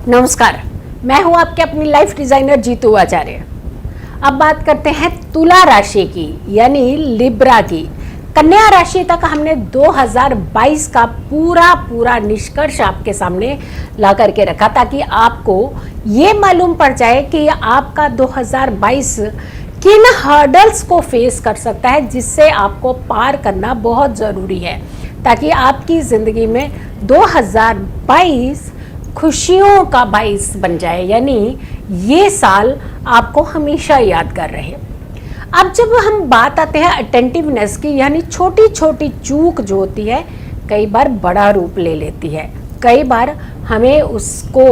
नमस्कार, मैं हूं आपके अपनी लाइफ डिजाइनर जीतू आचार्य। अब बात करते हैं तुला राशि की, यानी लिब्रा की। कन्या राशि तक हमने 2022 का पूरा निष्कर्ष आपके सामने ला करके रखा, ताकि आपको ये मालूम पड़ जाए कि आपका 2022 किन हर्डल्स को फेस कर सकता है, जिससे आपको पार करना बहुत ज़रूरी है, ताकि आपकी ज़िंदगी में 2022 खुशियों का 22 बन जाए, यानी ये साल आपको हमेशा यादगार रहे। अब जब हम बात आते हैं अटेंटिवनेस की, यानी छोटी छोटी चूक जो होती है कई बार बड़ा रूप ले लेती है। कई बार हमें उसको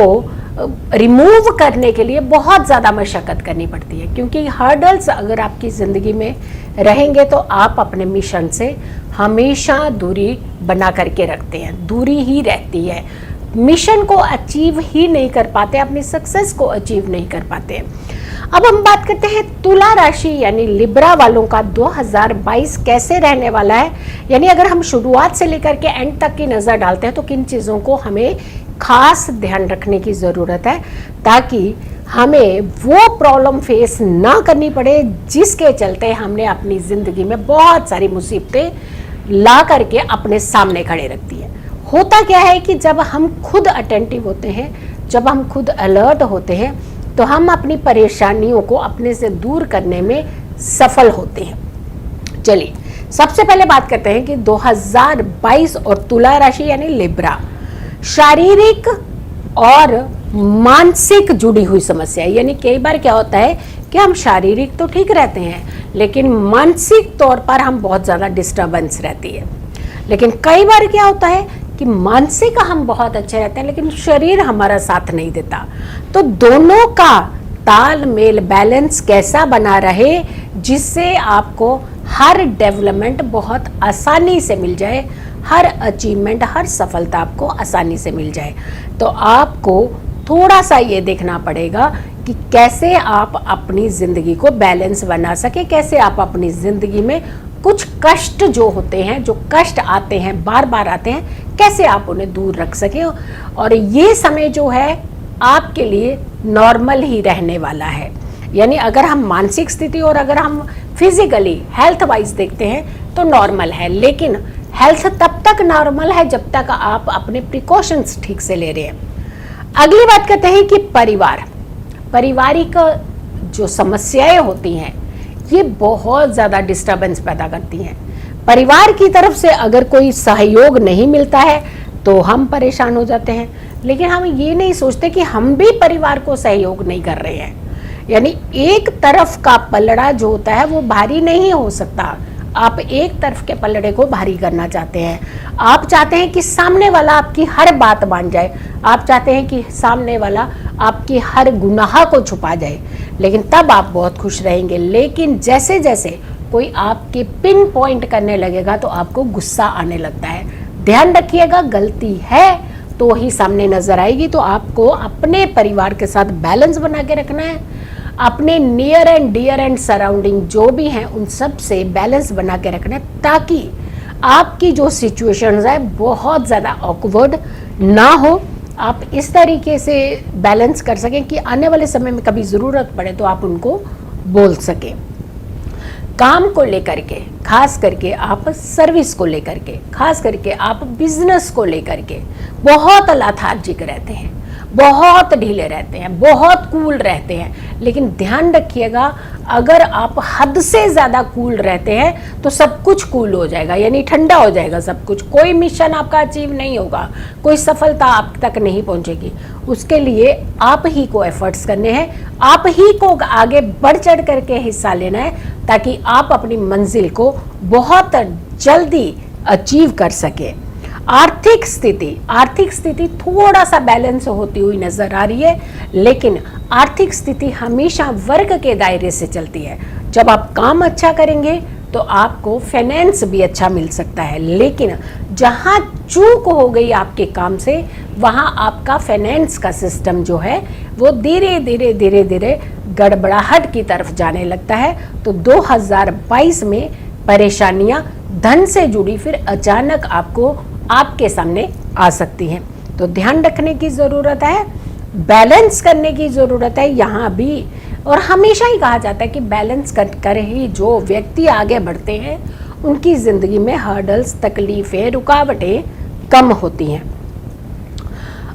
रिमूव करने के लिए बहुत ज़्यादा मशक्क़त करनी पड़ती है, क्योंकि हर्डल्स अगर आपकी ज़िंदगी में रहेंगे तो आप अपने मिशन से हमेशा दूरी बना करके रखते हैं, दूरी ही रहती है, मिशन को अचीव ही नहीं कर पाते, अपनी सक्सेस को अचीव नहीं कर पाते। अब हम बात करते हैं तुला राशि यानी लिब्रा वालों का 2022 कैसे रहने वाला है। यानी अगर हम शुरुआत से लेकर के एंड तक की नज़र डालते हैं तो किन चीज़ों को हमें खास ध्यान रखने की ज़रूरत है, ताकि हमें वो प्रॉब्लम फेस ना करनी पड़े जिसके चलते हमने अपनी ज़िंदगी में बहुत सारी मुसीबतें ला करके अपने सामने खड़े रखती है। होता क्या है कि जब हम खुद अटेंटिव होते हैं, जब हम खुद अलर्ट होते हैं, तो हम अपनी परेशानियों को अपने से दूर करने में सफल होते हैं। चलिए सबसे पहले बात करते हैं कि 2022 और तुला राशि यानी लिब्रा, शारीरिक और मानसिक जुड़ी हुई समस्या है। यानी कई बार क्या होता है कि हम शारीरिक तो ठीक रहते हैं, लेकिन मानसिक तौर पर हम बहुत ज़्यादा डिस्टर्बेंस रहती है। लेकिन कई बार क्या होता है कि मानसिक हम बहुत अच्छे रहते हैं, लेकिन शरीर हमारा साथ नहीं देता। तो दोनों का तालमेल बैलेंस कैसा बना रहे, जिससे आपको हर डेवलपमेंट बहुत आसानी से मिल जाए, हर अचीवमेंट, हर सफलता आपको आसानी से मिल जाए। तो आपको थोड़ा सा ये देखना पड़ेगा कि कैसे आप अपनी ज़िंदगी को बैलेंस बना सके, कैसे आप अपनी ज़िंदगी में कुछ कष्ट जो होते हैं, जो कष्ट आते हैं, बार बार आते हैं, कैसे आप उन्हें दूर रख सके। और ये समय जो है आपके लिए नॉर्मल ही रहने वाला है। यानी अगर हम मानसिक स्थिति और अगर हम फिजिकली हेल्थ वाइज देखते हैं तो नॉर्मल है, लेकिन हेल्थ तब तक नॉर्मल है जब तक आप अपने प्रिकॉशंस ठीक से ले रहे हैं। अगली बात करते हैं कि पारिवारिक जो समस्याएं होती हैं ये बहुत ज़्यादा डिस्टर्बेंस पैदा करती हैं। परिवार की तरफ से अगर कोई सहयोग नहीं मिलता है तो हम परेशान हो जाते हैं, लेकिन हम ये नहीं सोचते कि हम भी परिवार को सहयोग नहीं कर रहे हैं। यानी एक तरफ का पलड़ा जो होता है वो भारी नहीं हो सकता। आप एक तरफ के पलड़े को भारी करना चाहते हैं, आप चाहते हैं कि सामने वाला आपकी हर बात मान जाए, आप चाहते हैं कि सामने वाला आपकी हर गुनाह को छुपा जाए, लेकिन तब आप बहुत खुश रहेंगे। लेकिन जैसे जैसे कोई आपके पिन पॉइंट करने लगेगा तो आपको गुस्सा आने लगता है। ध्यान रखिएगा, गलती है तो ही सामने नजर आएगी। तो आपको अपने परिवार के साथ बैलेंस बना के रखना है, अपने near and dear and surrounding जो भी हैं उन सब से बैलेंस बना के रखना है, ताकि आपकी जो सिचुएशंस है बहुत ज़्यादा ऑकवर्ड ना हो। आप इस तरीके से बैलेंस कर सकें कि आने वाले समय में कभी ज़रूरत पड़े तो आप उनको बोल सकें। काम को लेकर के, खास करके आप सर्विस को लेकर के, खास करके आप बिजनेस को लेकर के बहुत लाथार्जिक रहते हैं, बहुत ढीले रहते हैं, बहुत कूल रहते हैं। लेकिन ध्यान रखिएगा, अगर आप हद से ज़्यादा कूल रहते हैं तो सब कुछ कूल हो जाएगा, यानी ठंडा हो जाएगा सब कुछ। कोई मिशन आपका अचीव नहीं होगा, कोई सफलता आप तक नहीं पहुंचेगी। उसके लिए आप ही को एफर्ट्स करने हैं, आप ही को आगे बढ़ चढ़ करके हिस्सा लेना है, ताकि आप अपनी मंजिल को बहुत जल्दी अचीव कर सके। आर्थिक स्थिति थोड़ा सा बैलेंस होती हुई नजर आ रही है, लेकिन आर्थिक स्थिति हमेशा वर्क के दायरे से चलती है। जब आप काम अच्छा करेंगे तो आपको फाइनेंस भी अच्छा मिल सकता है, लेकिन जहां चूक हो गई आपके काम से वहां आपका फाइनेंस का सिस्टम जो है वो धीरे धीरे गड़बड़ाहट की तरफ जाने लगता है। तो 2022 में परेशानियां धन से जुड़ी फिर अचानक आपको आपके सामने आ सकती हैं, तो ध्यान रखने की ज़रूरत है। बैलेंस करने की ज़रूरत है यहाँ भी। और हमेशा ही कहा जाता है कि बैलेंस कर ही जो व्यक्ति आगे बढ़ते हैं उनकी ज़िंदगी में हर्डल्स, तकलीफ़ें, रुकावटें कम होती हैं।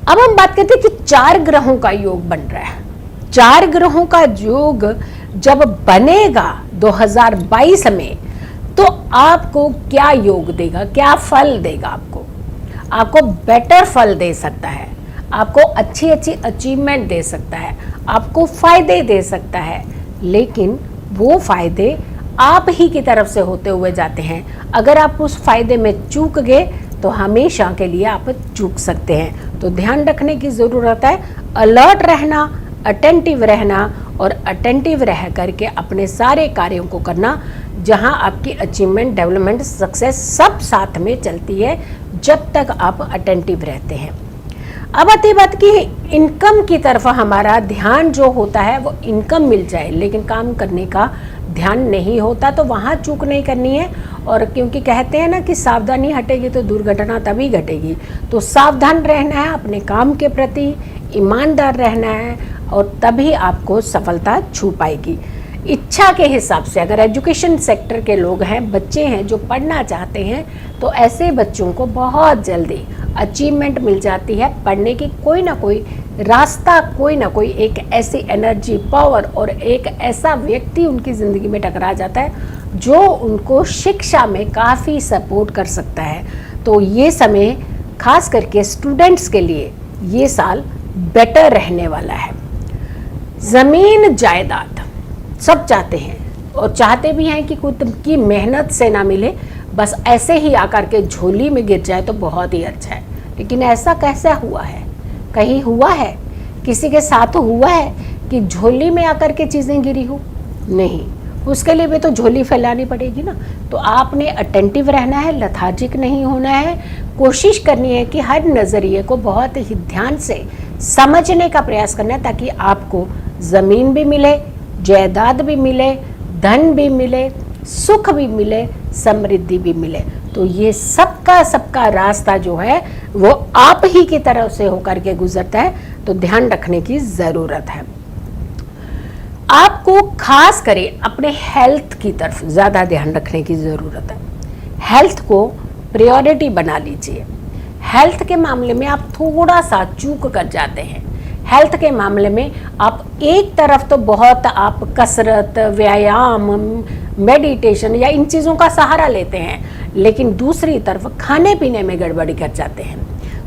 अब हम बात करते हैं कि 4 ग्रहों का योग बन रहा है। 4 ग्रहों का योग जब बनेगा 2022 में, तो आपको क्या योग देगा, क्या फल देगा? आपको बेटर फल दे सकता है, आपको अच्छी अच्छी अचीवमेंट दे सकता है, आपको फायदे दे सकता है, लेकिन वो फायदे आप ही की तरफ से होते हुए जाते हैं। अगर आप उस फायदे में चूक गए तो हमेशा के लिए आप चूक सकते हैं। तो ध्यान रखने की ज़रूरत है, अलर्ट रहना, अटेंटिव रहना और अटेंटिव रह करके अपने सारे कार्यों को करना, जहां आपकी अचीवमेंट, डेवलपमेंट, सक्सेस सब साथ में चलती है जब तक आप अटेंटिव रहते हैं। अब आती बात कि इनकम की तरफ हमारा ध्यान जो होता है वो इनकम मिल जाए, लेकिन काम करने का ध्यान नहीं होता, तो वहाँ चूक नहीं करनी है। और क्योंकि कहते हैं ना कि सावधानी हटेगी तो दुर्घटना तभी घटेगी, तो सावधान रहना है अपने काम के प्रति, ईमानदार रहना है, और तभी आपको सफलता छू पाएगी। इच्छा के हिसाब से अगर एजुकेशन सेक्टर के लोग हैं, बच्चे हैं जो पढ़ना चाहते हैं, तो ऐसे बच्चों को बहुत जल्दी अचीवमेंट मिल जाती है। पढ़ने की कोई ना कोई रास्ता, कोई ना कोई एक ऐसी एनर्जी, पावर और एक ऐसा व्यक्ति उनकी ज़िंदगी में टकरा जाता है जो उनको शिक्षा में काफ़ी सपोर्ट कर सकता है। तो ये समय खास करके स्टूडेंट्स के लिए ये साल बेटर रहने वाला है। ज़मीन जायदाद सब चाहते हैं, और चाहते भी हैं कि खुद की मेहनत से ना मिले, बस ऐसे ही आकर के झोली में गिर जाए तो बहुत ही अच्छा है। लेकिन ऐसा कैसे हुआ है? कहीं हुआ है, किसी के साथ हुआ है कि झोली में आकर के चीज़ें गिरी हो? नहीं, उसके लिए भी तो झोली फैलानी पड़ेगी ना। तो आपने अटेंटिव रहना है, लथार्जिक नहीं होना है, कोशिश करनी है कि हर नज़रिए को बहुत ही ध्यान से समझने का प्रयास करना है, ताकि आपको ज़मीन भी मिले, जायदाद भी मिले, धन भी मिले, सुख भी मिले, समृद्धि भी मिले। तो ये सबका रास्ता जो है वो आप ही की तरफ से होकर के गुजरता है, तो ध्यान रखने की ज़रूरत है। आपको खास करें अपने हेल्थ की तरफ ज़्यादा ध्यान रखने की ज़रूरत है। हेल्थ को प्रायोरिटी बना लीजिए। हेल्थ के मामले में आप थोड़ा सा चूक कर जाते हैं। हेल्थ के मामले में आप एक तरफ तो बहुत आप कसरत, व्यायाम, मेडिटेशन या इन चीज़ों का सहारा लेते हैं, लेकिन दूसरी तरफ खाने पीने में गड़बड़ी कर जाते हैं।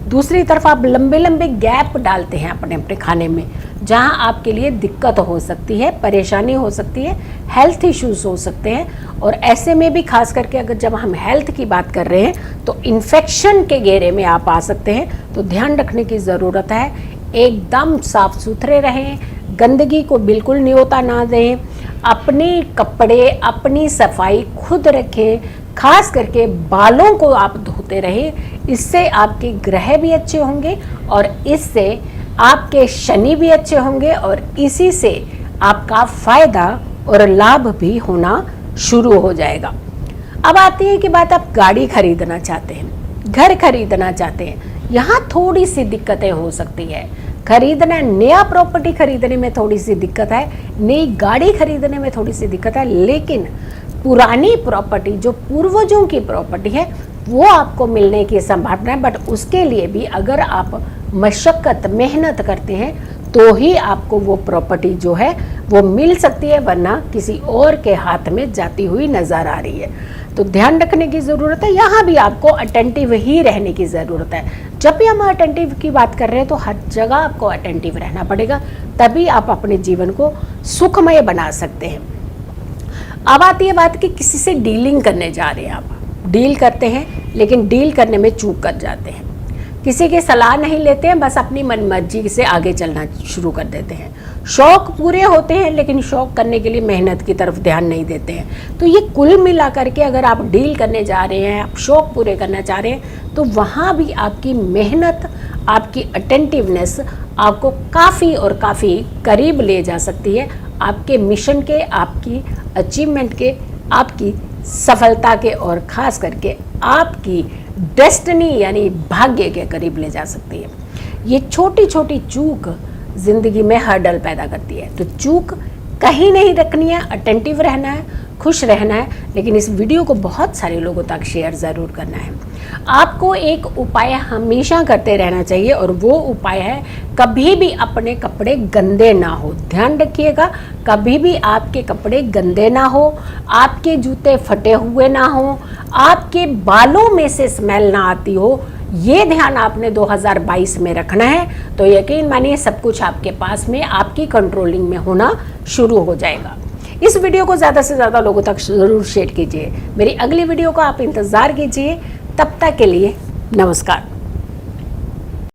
दूसरी तरफ आप लंबे लंबे गैप डालते हैं अपने अपने खाने में, जहां आपके लिए दिक्कत हो सकती है, परेशानी हो सकती है, हेल्थ इश्यूज हो सकते हैं। और ऐसे में भी खास करके अगर जब हम हेल्थ की बात कर रहे हैं तो इन्फेक्शन के घेरे में आप आ सकते हैं। तो ध्यान रखने की ज़रूरत है, एकदम साफ सुथरे रहें, गंदगी को बिल्कुल न्योता ना दें, अपने कपड़े, अपनी सफाई खुद रखें, खास करके बालों को आप धोते रहें। इससे आपके ग्रह भी अच्छे होंगे और इससे आपके शनि भी अच्छे होंगे, और इसी से आपका फायदा और लाभ भी होना शुरू हो जाएगा। अब आती है कि बात, आप गाड़ी खरीदना चाहते हैं, घर खरीदना चाहते हैं, यहाँ थोड़ी सी दिक्कतें हो सकती है। खरीदना, नया प्रॉपर्टी खरीदने में थोड़ी सी दिक्कत है, नई गाड़ी खरीदने में थोड़ी सी दिक्कत है, लेकिन पुरानी प्रॉपर्टी जो पूर्वजों की प्रॉपर्टी है वो आपको मिलने की संभावना है। बट उसके लिए भी अगर आप मशक्क़त, मेहनत करते हैं तो ही आपको वो प्रॉपर्टी जो है वो मिल सकती है, वरना किसी और के हाथ में जाती हुई नज़र आ रही है। तो ध्यान रखने की ज़रूरत है, यहाँ भी आपको अटेंटिव ही रहने की ज़रूरत है। जब भी हम अटेंटिव की बात कर रहे हैं तो हर जगह आपको अटेंटिव रहना पड़ेगा, तभी आप अपने जीवन को सुखमय बना सकते हैं। अब आती है बात कि किसी से डीलिंग करने जा रहे हैं, आप डील करते हैं लेकिन डील करने में चूक कर जाते हैं, किसी की सलाह नहीं लेते हैं, बस अपनी मनमर्जी से आगे चलना शुरू कर देते हैं। शौक पूरे होते हैं लेकिन शौक करने के लिए मेहनत की तरफ ध्यान नहीं देते हैं। तो ये कुल मिला करके अगर आप डील करने जा रहे हैं, आप शौक पूरे करना चाह रहे हैं, तो वहाँ भी आपकी मेहनत, आपकी अटेंटिवनेस आपको काफ़ी और काफ़ी करीब ले जा सकती है आपके मिशन के, आपकी अचीवमेंट के, आपकी सफलता के, और ख़ास करके आपकी डेस्टिनी यानी भाग्य के करीब ले जा सकती है। ये छोटी छोटी चूक ज़िंदगी में हर्डल पैदा करती है। तो चूक कहीं नहीं रखनी है, अटेंटिव रहना है, खुश रहना है, लेकिन इस वीडियो को बहुत सारे लोगों तक शेयर ज़रूर करना है। आपको एक उपाय हमेशा करते रहना चाहिए और वो उपाय है कभी भी अपने कपड़े गंदे ना हो। ध्यान रखिएगा, कभी भी आपके कपड़े गंदे ना हो, आपके जूते फटे हुए ना हो, आपके बालों में से स्मेल ना आती हो। ये ध्यान आपने 2022 में रखना है, तो यकीन मानिए सब कुछ आपके पास में, आपकी कंट्रोलिंग में होना शुरू हो जाएगा। इस वीडियो को ज़्यादा से ज़्यादा लोगों तक ज़रूर शेयर कीजिए। मेरी अगली वीडियो का आप इंतज़ार कीजिए। तब तक के लिए नमस्कार।